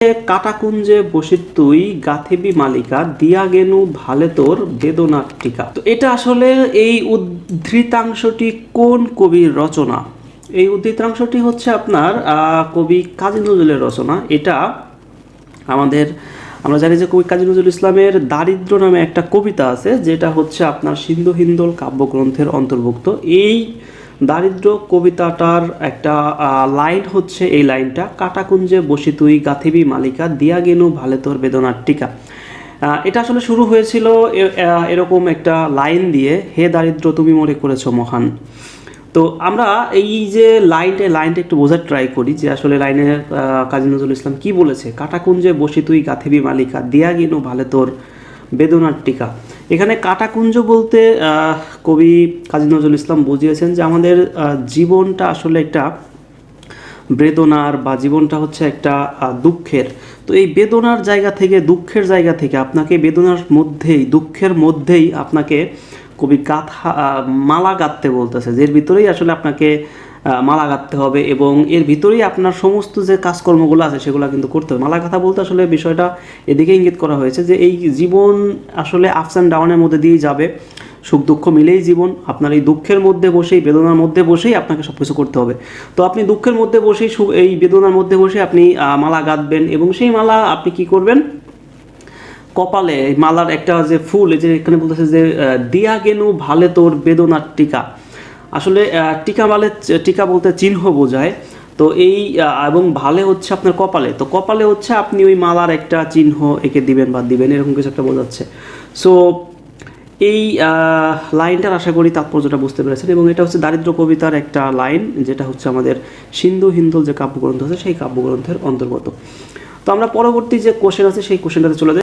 কাটাকুঞ্জে বসিত তুই গাথিবি মালিকা দিয়া গেনু ভালে তোর বেদনার টিকা। তো এটা আসলে এই উদ্ধৃতাংশটি কোন কবির রচনা? এই উদ্ধৃতাংশটি হচ্ছে আপনার কবি কাজী নজরুলের রচনা। এটা আমাদের আমরা জানি যে কবি কাজী নজরুল ইসলামের দারিদ্র নামে একটা কবিতা আছে, যেটা হচ্ছে আপনার সিন্ধু হিন্দোল কাব্যগ্রন্থের অন্তর্ভুক্ত। এই দারিদ্র কবিতাটার একটা লাইন হচ্ছে এই লাইনটা, কাটাকুঞ্জে বসি তুই গাথিবি মালিকা দিয়া গেনু ভালে তোর বেদনার টিকা। এটা আসলে শুরু হয়েছিল এরকম একটা লাইন দিয়ে, হে দারিদ্র তুমি মরে করেছো মহান। তো আমরা এই যে লাইনটা একটু বোঝার ট্রাই করি যে আসলে লাইনে কাজী নজরুল ইসলাম কি বলেছে। কাটাকুঞ্জে বসি তুই গাথিবি মালিকা দিয়া গেনু ভালে তোর বেদনার টিকা। এখানে কাটাকুঞ্জ বলতে কবি কাজী নজরুল ইসলাম বুঝিয়েছেন যে আমাদের জীবনটা আসলে একটা বেদনার, বা জীবনটা হচ্ছে একটা দুঃখের। তো এই বেদনার জায়গা থেকে, দুঃখের জায়গা থেকে আপনাকে বেদনার মধ্যেই, দুঃখের মধ্যেই আপনাকে কবি মালা গাঁথতে বলতেছে, যে এর ভিতরেই আসলে আপনাকে মালা গাঁথতে হবে, এবং এর ভিতরেই আপনার সমস্ত যে কাজকর্মগুলো আছে সেগুলো কিন্তু করতে হবে। মালা গাঁথা বলতে আসলে বিষয়টা এদিকে ইঙ্গিত করা হয়েছে যে এই জীবন আসলে আপস অ্যান্ড ডাউনের মধ্যে দিয়েই যাবে, সুখ দুঃখ মিলেই জীবন। আপনার এই দুঃখের মধ্যে বসেই, বেদনার মধ্যে বসেই আপনাকে সব কিছু করতে হবে। তো আপনি দুঃখের মধ্যে বসেই, এই বেদনার মধ্যে বসে আপনি মালা গাঁথবেন, এবং সেই মালা আপনি কি করবেন, কপালে মালার একটা যে ফুল, এই যে এখানে বলতেছে যে দিয়া গেনু ভালে তোর বেদনার টিকা। আসলে টিকা বলতে চিহ্ন বোঝায়। তো এই এবং ভালে হচ্ছে আপনার কপালে, তো কপালে হচ্ছে আপনি ওই মালার একটা চিহ্ন এঁকে দিবেন বা দিবেন, এরকম কিছু একটা বোঝাচ্ছে। সো এই লাইনটার আশা করি তাৎপর্যটা বুঝতে পেরেছেন, এবং এটা হচ্ছে দারিদ্র কবিতার একটা লাইন, যেটা হচ্ছে আমাদের সিন্ধু হিন্দোল যে কাব্যগ্রন্থ আছে সেই কাব্যগ্রন্থের অন্তর্গত। তো আমরা পরবর্তী যে কোশ্চেন আছে সেই কোশ্চেনটাতে চলে যাই।